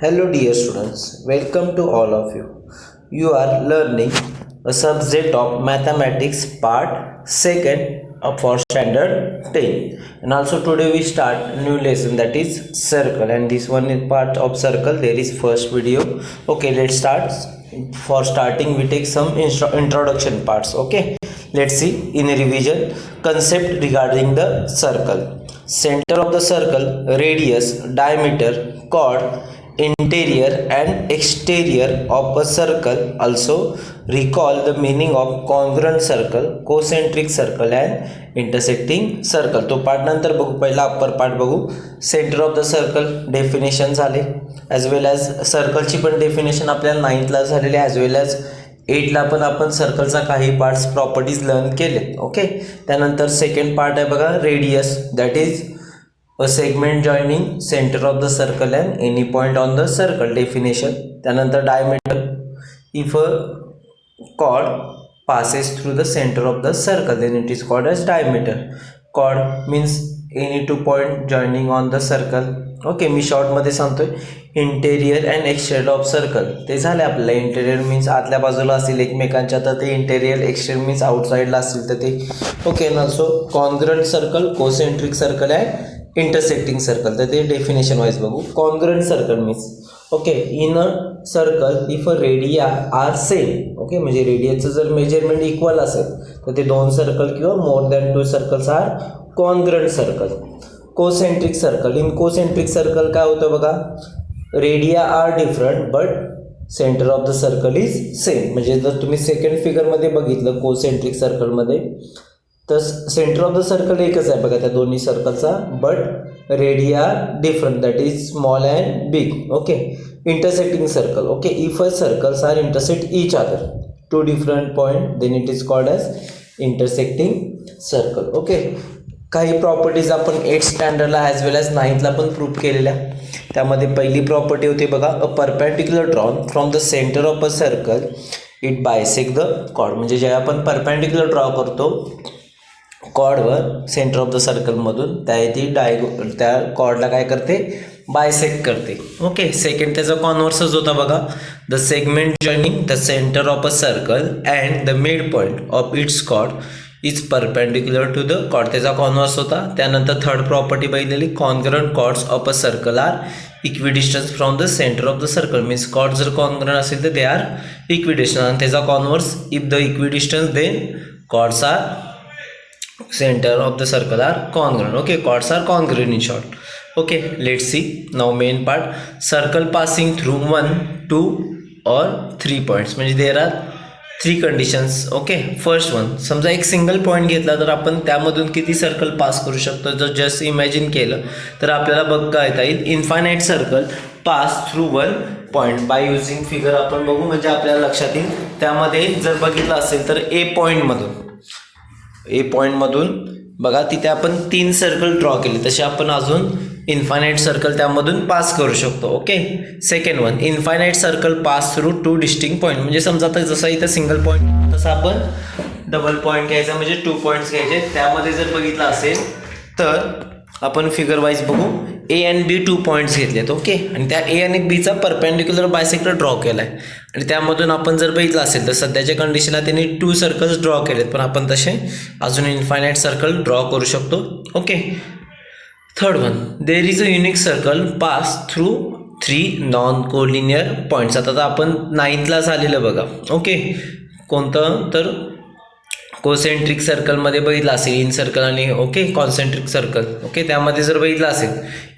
Hello dear students, welcome to all of you. You are learning a subject of mathematics part 2nd for standard 10. And also today we start a new lesson, that is circle, and this one is part of circle. There is first video. Okay, let's start. For starting we take some introduction parts. Okay, let's see in a revision concept regarding the circle. Center of the circle, radius, diameter, chord, interior and exterior of a circle. Also recall the meaning of congruent circle, concentric circle and intersecting circle. तो part नंतर बघू, पहिला upper part बघू. Centre of the circle definition झाले, as well as सर्कलची पण definition आपल्याला 9th झालेली, as well as 8th पण आपण सर्कलचा काही पार्ट्स प्रॉपर्टीज लर्न केले. ओके, त्यानंतर सेकंड पार्ट आहे बघा, radius, that is a segment joining center of the circle and any point on the circle definition. त्यानंतर diameter, if a chord passes through the center of the circle then it is called as diameter. Chord means any two point joining on the circle. Okay, me short मध्ये सांगतोय. Interior and exterior of circle ते झाले आपल्याला. Interior means आतल्या बाजूला असतील एकमेकांच्या, तर ते इंटेरियर. एक्सटेरियर मीन्स आउटसाइडला असतील तर ते. Okay, and also congruent circle, concentric circle and intersecting circle, तर ते डेफिनेशन वाईज बघू. Congruent circle means okay, in a circle if a radii are same. Okay, म्हणजे रेडियसचं जर मेजरमेंट इक्वल असेल तर ते दोन सर्कल किंवा more than two circles are congruent circle. Concentric circle, in concentric circle काय होतं बघा, radii are different but centre of the circle is same. म्हणजे जर तुम्ही सेकंड फिगरमध्ये बघितलं कोसेंट्रिक सर्कलमध्ये, तर सेंटर ऑफ द सर्कल एकच आहे बघा त्या दोन्ही सर्कलचा, but radii different, that is small and big. Okay, intersecting circle. Okay, if a circles are intersect each other two different point then it is called as intersecting circle. Okay, काही properties आपण 8th स्टँडर्डला as well as 9thला पण prove केलेल्या. त्यामध्ये पहिली property होती बघा, a perpendicular drawn from the centre of a circle it bisect the chord. म्हणजे जेव्हा आपण परपेंडिक्युलर ड्रॉ करतो कॉर्डवर सेंटर ऑफ द सर्कलमधून, त्या कॉर्डला काय करते, बायसेक्ट करते. ओके, सेकंड त्याचा कॉन्व्हर्सच होता बघा, the segment joining the centre of a circle and the mid point of its chord is perpendicular to the chord, त्याचा कॉन्व्हर्स होता. त्यानंतर थर्ड प्रॉपर्टी बघितलेली, congruent chords of a circle are equidistance from the centre of the circle. Means chord जर congruent असेल तर they are equidistance, आणि त्याचा converse if the equidistance then chords are center of the circle are congruent. Okay, chords are congruent in short. Okay, let's see now main part, circle passing through 1, 2 or 3 points. म्हणजे there are 3 conditions. Okay, first one, समजा एक single point घेतला तर आपण त्यामधून किती circle pass करू शकतो. जर जस्ट इमॅजिन केलं तर आपल्याला बघता येईल infinite circle pass through 1 point by using figure आपण बघू, म्हणजे आपल्याला लक्षात येईल. त्यामध्ये जर बघितलं असेल तर ए पॉईंटमधून बघा, तिथे आपण 3 सर्कल ड्रॉ केले, तसे आपण अजून इन्फायनाईट सर्कल त्यामधून पास करू शकतो. Okay, second one, infinite circle pass through 2 distinct point. म्हणजे समजा तर जसं इथं सिंगल पॉईंट तसं आपण डबल पॉईंट घ्यायचा, म्हणजे 2 पॉईंट्स घ्यायचे. त्यामध्ये जर बघितलं असेल तर आपण फिगर वाईज बघू, ए अँड बी 2 पॉईंट्स घेतलेत. ओके, आणि त्या ए आणि बीचा परपेंडिक्युलर बायसेक्टर ड्रॉ केला आहे, आणि त्यामधून आपण जर बघितलं असेल तर सध्याच्या कंडिशनला त्यांनी 2 सर्कल्स ड्रॉ केलेत, पण आपण तसे अजून इन्फायनाईट सर्कल ड्रॉ करू शकतो. Okay, third one, there is a unique circle pass through 3 non collinear points. आता आपण 9thला झालेलं बघा. ओके, कोणतं तर कोसेंट्रिक सर्कलमध्ये बघितलं असेल इन सर्कल आणि ओके कॉन्सेंट्रिक सर्कल. ओके, त्यामध्ये जर बघितलं असेल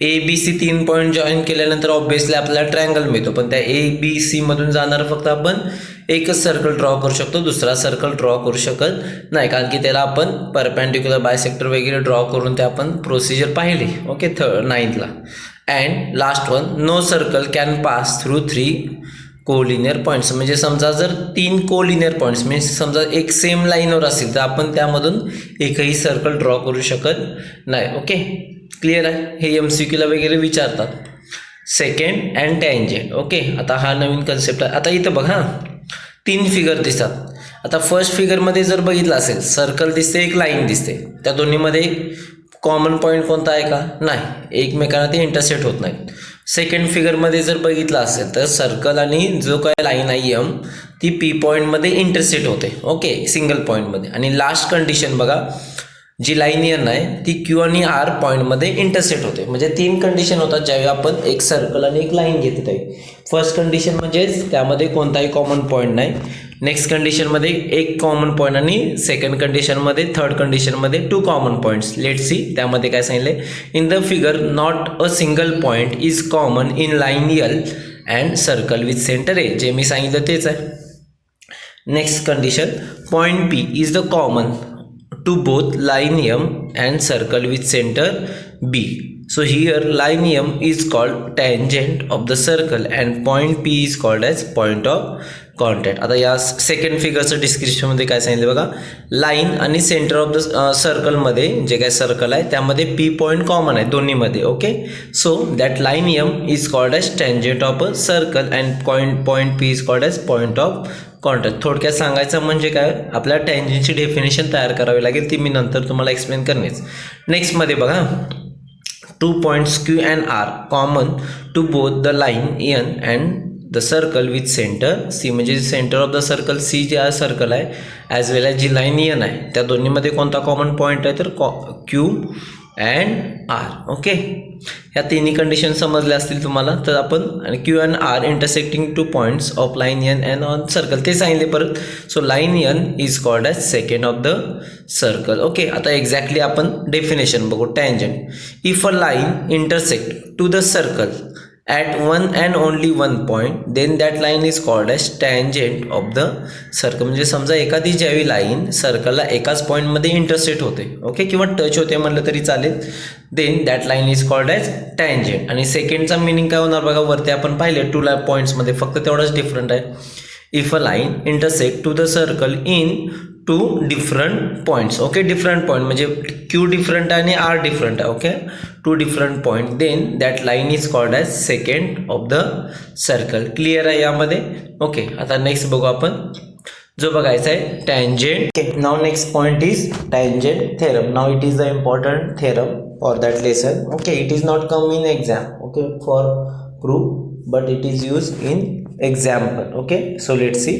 A B C 3 point join केल्यानंतर ऑब्विसली आपल्याला ट्रायंगल मिळतो, पण त्या ए बी सी मधून जाणार फक्त आपण एकच सर्कल ड्रॉ करू शकतो, दुसरा सर्कल ड्रॉ करू शकत नाही, कारण की त्याला आपण परपेंडिक्युलर बायसेक्टर वगैरे ड्रॉ करून ते आपण प्रोसिजर पाहिली. ओके, 9thला. And last one, no circle can pass through 3 collinear points. म्हणजे समजा जर 3 कोलिनियर पॉईंट्स मीन्स समजा एक सेम लाईनवर असेल तर आपण त्यामधून एकही सर्कल ड्रॉ करू शकत नाही. ओके, क्लिअर आहे. हे MCQला वगैरे विचारतात. Second and tangent. ओके, आता हा नवीन कन्सेप्ट आहे. आता इथं बघा 3 फिगर दिसतात. आता फर्स्ट फिगरमध्ये जर बघितलं असेल सर्कल दिसते, एक लाईन दिसते, त्या दोन्हीमध्ये कॉमन पॉईंट कोणता आहे का, नाही, एकमेकांना ते इंटरसेक्ट होत नाहीत. सेकंड फिगरमध्ये जर बघितलं असेल तर सर्कल आणि जो काय लाईन आहे एम ती पी पॉईंटमध्ये इंटरसेक्ट होते. ओके, सिंगल पॉईंटमध्ये. आणि लास्ट कंडिशन बघा, जी लाईन एन आहे ती क्यू आणि आर पॉईंटमध्ये इंटरसेक्ट होते. म्हणजे 3 कंडिशन होतात ज्यावेळी आपण एक सर्कल आणि एक लाईन घेत आहे. फर्स्ट कंडिशन म्हणजेच त्यामध्ये कोणताही कॉमन पॉईंट नाही. नेक्स्ट कंडिशनमध्ये एक कॉमन पॉईंट आणि सेकंड कंडिशनमध्ये थर्ड कंडिशनमध्ये 2 कॉमन पॉईंट्स. लेट सी त्यामध्ये काय सांगितले, in the figure not a single point is common in line L and circle with centre A. जे मी सांगितलं तेच आहे. Next condition, point P is the common to both line M and circle with center B. So here line M is called tangent of the circle and point P is called as point of contact. आता या second फिगरचं डिस्क्रिप्शनमध्ये काय सांगितलं बघा, line आणि centre of the सर्कलमध्ये जे काय सर्कल आहे त्यामध्ये पी पॉईंट कॉमन आहे दोन्हीमध्ये. Okay, so that line M is called as tangent of a circle and point P is called as point of contact. थोडक्यात सांगायचं म्हणजे काय, आपल्याला टँजेंटची डेफिनेशन तयार करावी लागेल, ती मी नंतर तुम्हाला एक्सप्लेन करण्याच. नेक्स्टमध्ये बघा, 2 points Q and R common to both the line N and the circle with center C. म्हणजे centre of the circle C जे आहे सर्कल आहे ॲज वेल ॲज जी लाईन N आहे त्या दोन्हीमध्ये कोणता कॉमन पॉईंट आहे तर Q अँड आर. ओके, ह्या तिन्ही कंडिशन समजल्या असतील तुम्हाला. तर आपण आणि Q and R intersecting 2 points of line N and on circle ते सांगितले परत. So line N is called as secant of the circle. Okay, आता एक्झॅक्टली आपण डेफिनेशन बघू. Tangent, if a line intersect to the circle at one and only one point then that line is called as tangent of the circle. म्हणजे समजा एखादी ज्यावेळी line सर्कलला एकाच पॉईंटमध्ये intersect होते, ओके, किंवा टच होते म्हटलं तरी चालेल, then that line is called as tangent. आणि सेकंडचा मिनिंग काय होणार बघा, वरती आपण पाहिले 2 पॉईंट्समध्ये फक्त तेवढाच डिफरंट आहे. If a line intersect to the circle in 2 different points. Okay, different point म्हणजे क्यू डिफरंट आहे आणि आर डिफरंट आहे. Okay, 2 different point, then that line is called as secant of the circle. Clear आहे यामध्ये. Okay, आता next बघू आपण जो बघायचा आहे tangent. Okay, now next point is tangent theorem. Now it is the important theorem for that lesson. Okay, it is not come in exam, okay, for proof, but it is use in example. Okay, so let's see.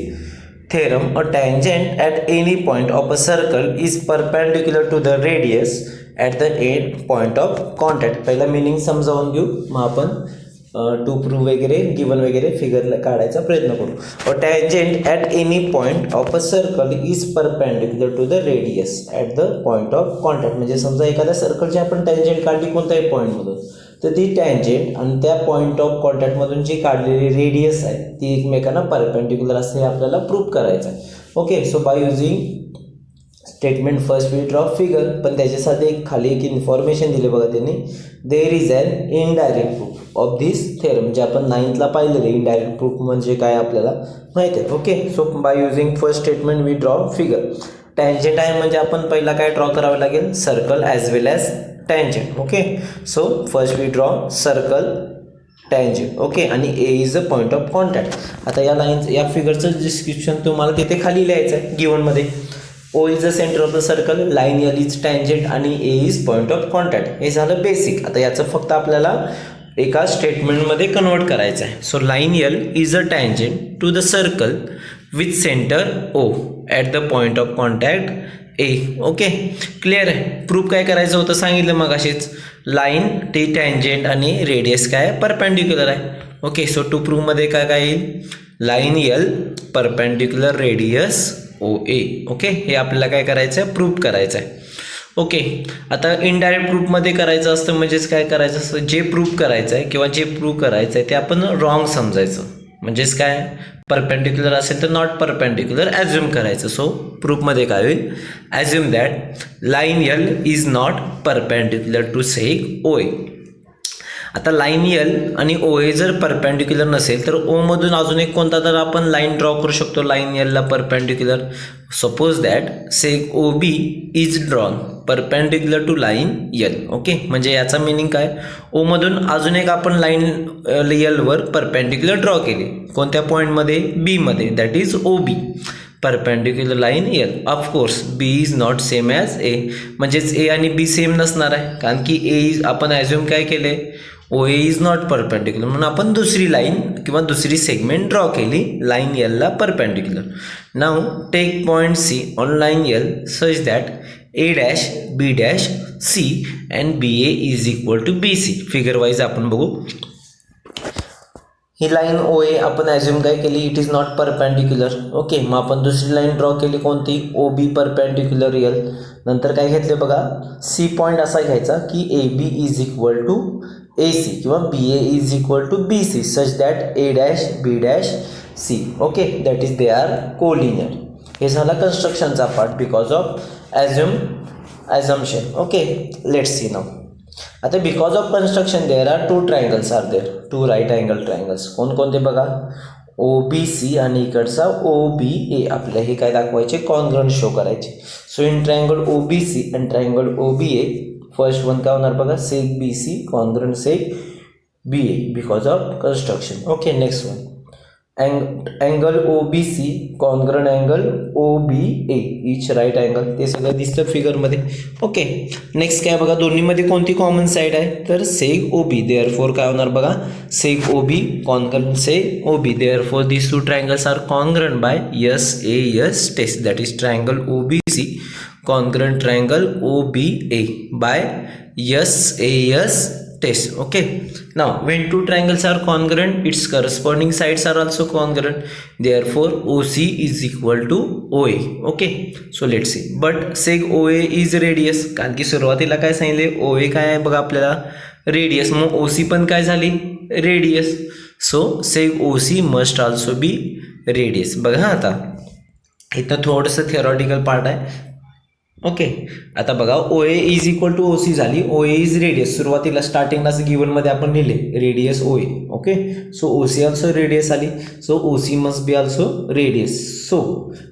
Theorem, a tangent at any point of a circle is perpendicular to the radius at the end point of contact. पहिला meaning समजावून घेऊ, मग आपण to prove वगैरे given वगैरे figure काढायचा प्रयत्न करू. A tangent at any point of a circle is perpendicular to the radius at the point of contact. म्हणजे समजा एखाद्या सर्कलची आपण टँजेंट काढली कोणत्याही पॉईंटमधून, तर ती टँजेंट आणि त्या पॉईंट ऑफ कॉन्टॅक्टमधून जी काढलेली रेडियस आहे ती एकमेकांना परपेंडिक्युलर असते, हे आपल्याला प्रूव्ह करायचं आहे. Okay, so by using statement first we draw figure. पण त्याच्यासाठी खाली एक इन्फॉर्मेशन दिले बघा त्यांनी, there is an indirect proof of this theorem. जे आपण 9th पाहिलेलं इनडायरेक्ट प्रूफ म्हणजे काय आपल्याला माहिती आहे. Okay, so by using first statement we draw figure. Tangent आहे म्हणजे आपण पहिला काय ड्रॉ करावं लागेल, circle as well as tangent. Okay, so first we draw circle tangent. Okay, आणि A is the point of contact. आता या लाईन या फिगरचं डिस्क्रिप्शन तुम्हाला तिथे खाली लिहायचं आहे गिवनमध्ये. O is the centre of the circle, line L is tangent आणि A is point of contact. हे झालं बेसिक. आता याचं फक्त आपल्याला एका स्टेटमेंटमध्ये कन्वर्ट करायचं आहे. So line L is a tangent to the circle with centre O at the point of contact A. Okay, clear आहे. प्रूफ काय करायचं होतं सांगितलं मग अशीच, लाईन टी टँजेंट आणि रेडियस काय परपेंडिक्युलर आहे. ओके, सो टू प्रूफमध्ये काय काय येईल, line L perpendicular radius O A. Okay, हे आपल्याला काय करायचं आहे, प्रूफ करायचं आहे. ओके, आता इनडायरेक्ट प्रूफमध्ये करायचं असतं म्हणजेच काय करायचं असतं, जे प्रूफ करायचं आहे किंवा जे प्रूफ करायचं आहे ते आपण रॉंग समजायचं. म्हणजेच काय, परपेंडिक्युलर असेल तर नॉट परपेंडिक्युलर ॲज्युम करायचं. सो प्रूफमध्ये काय होईल, assume that line L is not perpendicular to seg O A. आता लाईन एल आणि ओ ए जर परपेंडिक्युलर नसेल तर ओमधून अजून एक कोणता तर आपण लाईन ड्रॉ करू शकतो लाईन एलला perpendicular. Suppose that seg O B is drawn perpendicular to line L. Okay, म्हणजे याचा मिनिंग काय, ओमधून अजून एक आपण लाईन एलवर परपेंडिक्युलर ड्रॉ केली कोणत्या पॉईंटमध्ये, बीमध्ये, that is O B perpendicular line L. Of course B is not same as A, म्हणजेच ए आणि बी सेम नसणार आहे, कारण की ए इज आपण ॲज्युम काय केले, O A is not perpendicular म्हणून आपण दुसरी लाईन किंवा दुसरी सेगमेंट ड्रॉ केली लाईन एलला perpendicular. Now take point C on line L such that A dash B dash C and B A is equal to B C. Figure wise आपण बघू. ही line ओ ए आपण ॲज्युम काय केली it is not perpendicular. Okay, मग आपण दुसरी line draw केली कोणती ओ बी परपेंडिक्युलर एल. नंतर काय घेतले बघा सी पॉईंट असा घ्यायचा की A B is equal to A C किंवा B A is equal to B C such that A dash B dash C. Okay, that is they are collinear. हे झाला कन्स्ट्रक्शनचा part because of assumption. Okay, let's see now. आता because of construction there are two triangles are there, two right angle triangles. कोणकोणते बघा ओ B C आणि इकडचा ओ B ए. आपल्या हे काय दाखवायचे कॉन्ग्रंट शो करायचे. So in triangle O B C and triangle O B A first one काय होणार बघा seg B C congruent seg B A because of construction. Okay, next one angle O B C congruent angle O B A each right angle. ते सगळं दिसतं फिगरमध्ये. Okay, next काय बघा दोन्हीमध्ये कोणती कॉमन साईड आहे तर सेक ओ बी. देअर फोर काय होणार बघा seg O B congruent seg O B. Therefore this two triangles are congruent by S A S test. That is triangle O B C congruent triangle OBA by SAS test. Okay, now when two triangles are congruent its corresponding sides are also congruent, therefore OC is equal to OA. Okay, so let's see. But sec OA is radius. कारण की सुरुवातीला काय सांगितले OA काय आहे बघा आपल्याला radius, मग OC पण काय झाली radius. So sec OC must also be radius. बघा आता इथं थोडंसं थिअरॉटिकल पार्ट आहे. ओके, आता बघा O A is equal to O C झाली. ओ ए इज रेडियस सुरुवातीला स्टार्टिंगलाच गिवनमध्ये आपण लिहिले radius O A. Okay, so O C also radius आली. So O C must be also radius. So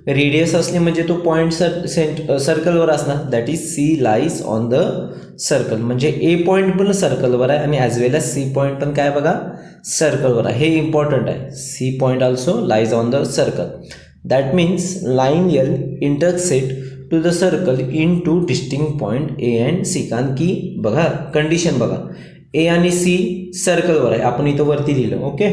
radius असले म्हणजे तो पॉईंट सर्कलवर असणार. That is C lies on the circle. म्हणजे ए पॉईंट पण सर्कलवर आहे आणि as well as C point पण काय बघा सर्कलवर आहे. हे इम्पॉर्टंट आहे. C point also lies on the circle. That means line L intersect to the circle in two distinct point A and C. कारण की बघा कंडिशन बघा ए आणि सी सर्कलवर आहे आपण इथं वरती लिहिलं. ओके,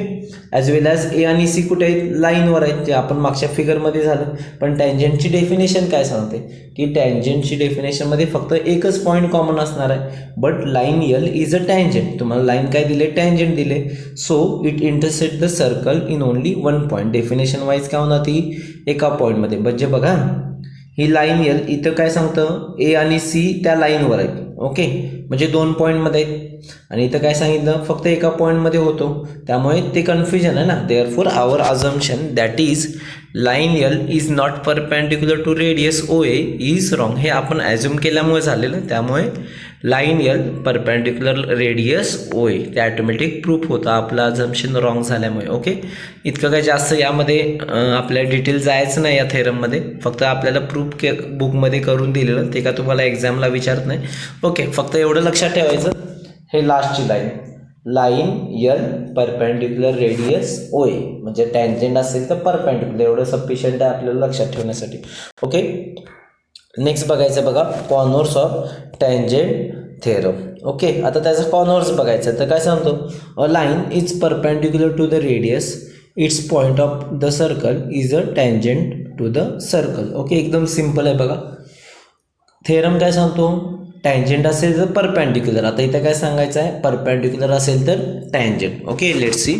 ॲज वेल ॲज ए आणि सी कुठे आहेत लाईनवर आहेत जे आपण मागच्या फिगरमध्ये झालं. पण टँजंटची डेफिनेशन काय सांगते की टँजंटची डेफिनेशनमध्ये फक्त एकच पॉईंट कॉमन असणार आहे. But line L is a tangent. तुम्हाला लाईन काय दिले टँजंट दिले. So it intersect the circle in only one point. Definition wise काय होणार ती एका पॉईंटमध्ये. म्हणजे बघा ही लाईन यल इथं काय सांगतं ए आणि सी त्या लाईनवर आहेत. ओके, म्हणजे दोन पॉईंटमध्ये आहेत आणि इथं काय सांगितलं फक्त एका पॉईंटमध्ये होतो. त्यामुळे ते कन्फ्युजन आहे ना. Therefore our assumption that is line L is not perpendicular to radius O A is wrong. हे आपण ॲज्युम केल्यामुळे झालेलं. त्यामुळे line L perpendicular radius O A ते ॲटोमॅटिक प्रूफ होतं आपलं अझम्पशन रॉंग झाल्यामुळे. ओके, इतकं काय जास्त यामध्ये आपल्या डिटेल जायचं नाही या थेरममध्ये. फक्त आपल्याला प्रूफ बुकमध्ये करून दिलेलं ते का तुम्हाला एक्झामला विचारत नाही. ओके, फक्त एवढं लक्षात ठेवायचं हे लास्टची line L perpendicular radius O A म्हणजे टँजंट असेल तर परपेंडिक्युलर एवढं सफिशियंट आहे आपल्याला लक्षात ठेवण्यासाठी. ओके, नेक्स्ट बघायचं बघा converse of tangent theorem. Okay, आता त्याचा कॉर्नर्स बघायचं तर काय सांगतो a line is perpendicular to the radius its point of the circle is a tangent to the circle. Okay, एकदम सिम्पल आहे बघा. थेरम काय सांगतो टँजंट असेल तर परपेंडिक्युलर. आता इथं काय सांगायचं आहे परपेंडिक्युलर असेल तर tangent. Okay, let's see.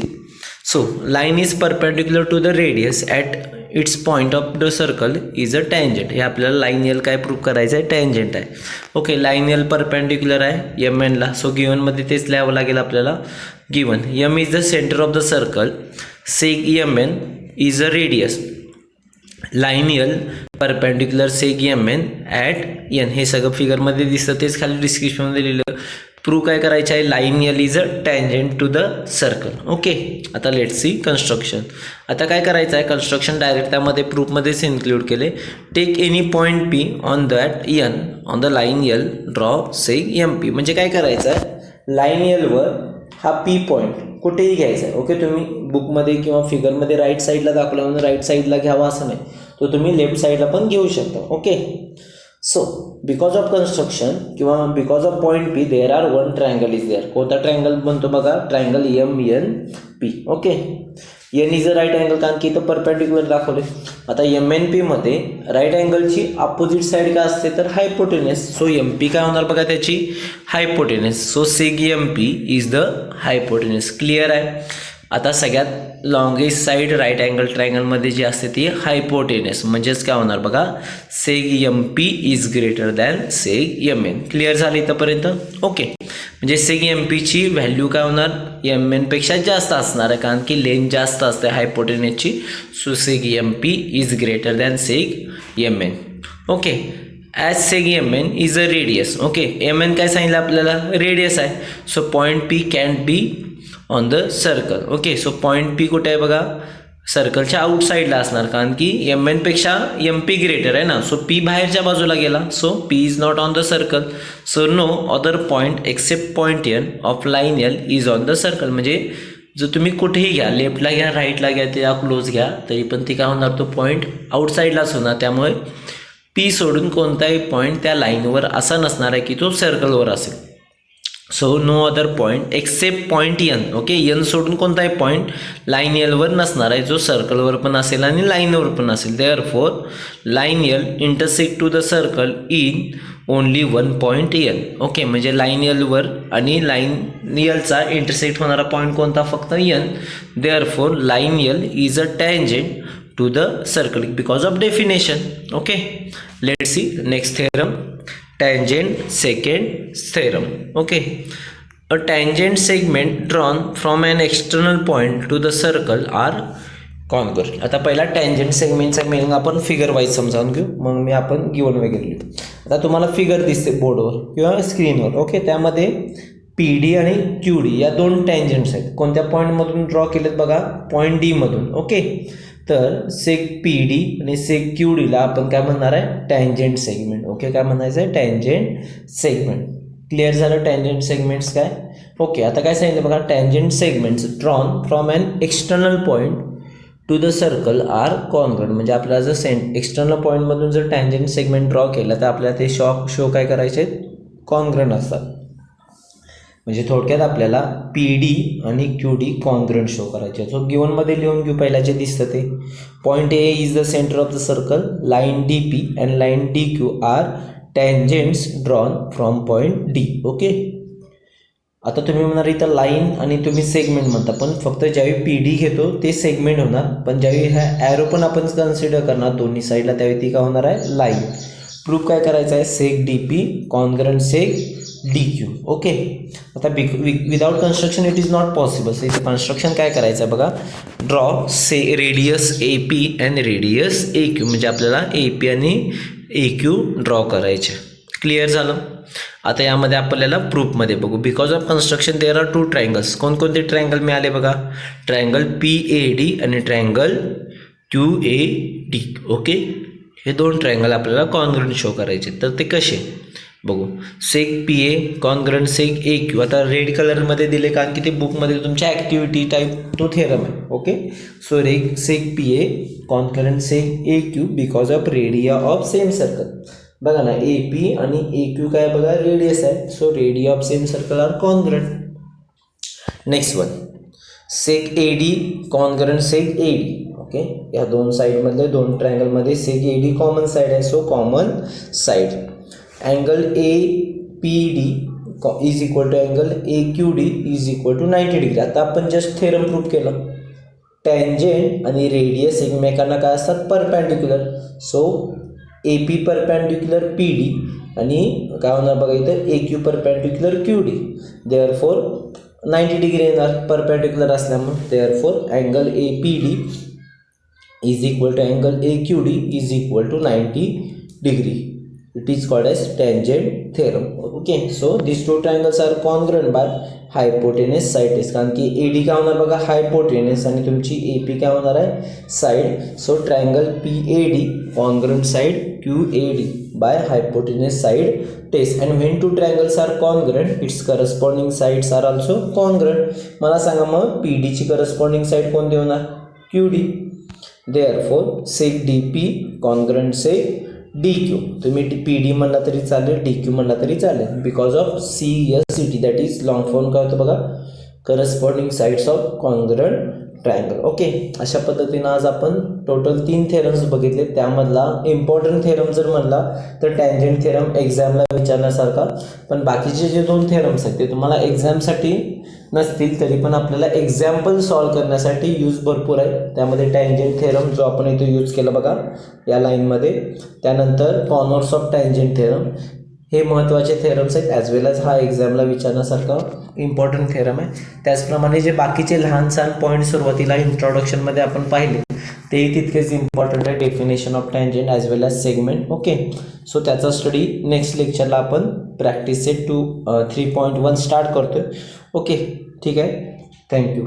So line is perpendicular to the radius at its point of the circle is a tangent. हे आपल्याला लाईन यल काय प्रूव्ह करायचं आहे टँजंट आहे. ओके, लाईन यल परपेंडिक्युलर आहे एम एनला. सो गिवनमध्ये तेच लिहावं लागेल आपल्याला. Given M is the centre of the circle seg M N is a radius line L perpendicular seg M N at N. हे सगळं फिगरमध्ये दिसतं तेच खाली डिस्क्रिप्शनमध्ये लिहिलं. प्रूव्ह काय करायचं आहे line L is a tangent to the circle. Okay, आता लेट्स सी कन्स्ट्रक्शन. आता काय करायचं आहे कन्स्ट्रक्शन डायरेक्ट त्यामध्ये प्रूफमध्येच इन्क्लूड केले. Take any point P on that N on the line L draw seg M P. म्हणजे काय करायचं आहे लाईन यलवर हा पी पॉईंट कुठेही घ्यायचा आहे. ओके, तुम्ही बुकमध्ये किंवा फिगरमध्ये राईट साईडला दाखवला म्हणून राईट साईडला घ्यावा असं नाही, तो तुम्ही लेफ्ट साईडला पण घेऊ शकता. Okay, so because of construction किंवा because of point P there are one triangle is there. कोणता ट्रायंगल बनतो बघा, triangle M N P. Okay, N is a right angle, कारण की इथं परपेंडिक्युलर दाखवले. आता एम एन पी मध्ये राईट अँगलची अपोजिट साईड काय असते तर हायपोटेनस. सो एम पी काय होणार बघा त्याची hypotenuse. So seg M P is the hypotenuse. Clear आहे. आता सगळ्यात लॉंगेस्ट साईड राईट अँगल ट्रायंगलमध्ये जी असते ती हायपोटेनस. म्हणजेच काय होणार बघा, seg M P is greater than seg M N. Clear झालं इथंपर्यंत. ओके, म्हणजे सेग एम पीची व्हॅल्यू काय होणार, एम एन पेक्षा जास्त असणार आहे, कारण की लेंथ जास्त असते हायपोटेनसची. So seg M P is greater than seg M N. Okay, as seg M N is a radius. Okay, M N काय सांगितलं आपल्याला, रेडियस आहे. So point P can be on the circle. Okay, so point P कुठे आहे बघा, सर्कलच्या आउटसाईडला असणार, कारण की एम एन पेक्षा एम पी ग्रेटर आहे ना. सो पी बाहेरच्या बाजूला गेला. So P is not on the circle. So no other point except point N of line L is on the circle. म्हणजे जर तुम्ही कुठेही घ्या, लेफ्टला घ्या, राईटला घ्या, त्या क्लोज घ्या, तरी पण ती काय होणार, तो पॉईंट आउटसाईडलाच होणार. त्यामुळे पी सोडून कोणताही पॉईंट त्या लाईनवर असा नसणार आहे की तो सर्कलवर असेल. So no other point except point N. Okay, N सोडून कोणताही पॉईंट लाईन एलवर नसणार आहे, जो सर्कलवर पण असेल आणि लाईनवर पण असेल. Therefore line L intersect to the circle in only one point N. Okay, म्हणजे लाईन एलवर आणि लाईन एलचा इंटरसेक्ट होणारा पॉईंट कोणता, फक्त N. Therefore line L is a tangent to the circle because of definition. Okay, let's see next theorem, tangent secant theorem. Okay, a tangent segment drawn from an external point to the circle are congruent. आता पहिला tangent segmentचा meaning आपण figure wise समजावून घेऊ, मग मी आपण given वगैरे लिहू. आता तुम्हाला फिगर दिसते बोर्डवर किंवा स्क्रीनवर. ओके, त्यामध्ये पी डी आणि क्यू डी या दोन टँजंट्स आहेत. कोणत्या पॉईंटमधून ड्रॉ केलेत बघा, पॉईंट डी मधून. ओके, तर सेग पी डी आणि सेग क्यू डीला आपण काय म्हणणार आहे, टँजेंट सेगमेंट. ओके, काय म्हणायचं आहे, टँजेंट सेगमेंट. क्लिअर झालं टँजेंट सेगमेंट्स काय. ओके, आता काय सांगितलं बघा, tangent segments drawn from an external point to the circle are congruent. म्हणजे आपल्याला जर एक्सटर्नल पॉईंटमधून जर टँजेंट सेगमेंट ड्रॉ केलं तर आपल्याला ते शो काय करायचे, कॉन्ग्रुएंट असतात. म्हणजे थोडक्यात आपल्याला पी डी आणि क्यू डी कॉन्ग्रुएंट शो करायचे. सो गिवनमध्ये लिहून घेऊ. पहिला जे दिसतं ते, point A is the centre of the circle, line D P and line D Q are tangents drawn from point D. Okay, आता तुम्ही म्हणणार इथं लाईन आणि तुम्ही सेगमेंट म्हणता, पण फक्त ज्यावेळी पी डी घेतो ते सेगमेंट होणार, पण ज्यावेळी ह्या ॲरो पण आपण कन्सिडर करणार दोन्ही साईडला, त्यावेळी ती काय होणार आहे, लाईन. प्रूफ काय करायचं आहे, seg D P congruent seg D Q. Okay, आता without construction it is not possible. So इथे कन्स्ट्रक्शन काय करायचं आहे बघा, draw say radius A P and radius A Q. म्हणजे आपल्याला ए पी आणि ए क्यू ड्रॉ करायचे. क्लिअर झालं. आता यामध्ये आपल्याला प्रूफमध्ये बघू. Because of construction there are two triangles. कोणकोणते ट्रायंगल मिळाले बघा, ट्रायंगल पी ए डी आणि triangle Q A D. Okay, हे दोन ट्रायंगल आपल्याला कॉन्ग्रुएंट शो करायचे. तर ते कसे बघू, सेग P A congruent seg A Q. आता रेड कलरमध्ये दिले कारण की ते बुकमध्ये तुमच्या ॲक्टिव्हिटी टाईप तो थेरम आहे. Okay, so सेग P A congruent seg A Q because of radio of same circle. बघा ना, ए पी आणि ए क्यू काय बघा, रेडियस आहे. So radii of same circle are congruent. Next one, seg A D congruent seg A D. Okay, या दोन साईडमधले दोन ट्रायंगलमध्ये seg A D common side आहे. So common side angle A P D is equal to angle A Q D is equal to 90 degree. आता आपण just theorem proof केलं, tangent आणि रेडियस एकमेकांना काय असतात, perpendicular. So A P perpendicular P D आणि काय होणार बघा इथं, A Q perpendicular Q D. Therefore 90 degree येणार परपॅन्डिक्युलर असल्यामुळे. Therefore angle A P D is equal to angle A Q D is equal to 90 degree. It is called as tangent theorem. Okay, so these two triangles are congruent by hypotenuse side test. कारण की A D काय होणार बघा, hypotenuse, आणि तुमची A P काय होणार आहे, side. So triangle P A D congruent side Q A D by hypotenuse side test. And when two triangles are congruent its corresponding sides are also congruent. मला सांगा मग पी डीची corresponding side कोणती होणार, Q D. Therefore seg D P congruent seg D Q. तुम्ही P D म्हणला तरी चालेल, डी क्यू म्हणला तरी चालेल. Because of C S C T, that is long form काय होतं बघा, corresponding sides of congruent triangle. Okay, अशा पद्धतीनं आज आपण टोटल 3 थेरम्स बघितले. त्यामधला इम्पॉर्टंट थेरम जर म्हणला तर टँजंट थेरम एक्झामला विचारण्यासारखा, पण बाकीचे जे 2 थेरम्स आहेत ते तुम्हाला एक्झामसाठी नसतील तरी पण आपल्याला एक्झाम्पल सॉल्व करण्यासाठी यूज भरपूर आहे. त्यामध्ये टँजंट थेरम जो आपण इथे यूज केला बघा या लाईनमध्ये, त्यानंतर कॉर्नर्स ऑफ टँजंट थेरम, हे महत्त्वाचे थेरम्स आहेत. ॲज वेल ॲज हा एक्झामला विचारण्यासारखा इम्पॉर्टंट थेरम आहे. त्याचप्रमाणे जे बाकीचे लहान सहान पॉईंट सुरुवातीला इंट्रोडक्शनमध्ये आपण पाहिले तेही तितकेच इम्पॉर्टंट आहे. Definition of tangent as well as segment. Okay, so त्याचा स्टडी नेक्स्ट लेक्चरला आपण प्रॅक्टिस सेट 3.1 स्टार्ट करतोय. ओके, ठीक आहे. थँक्यू.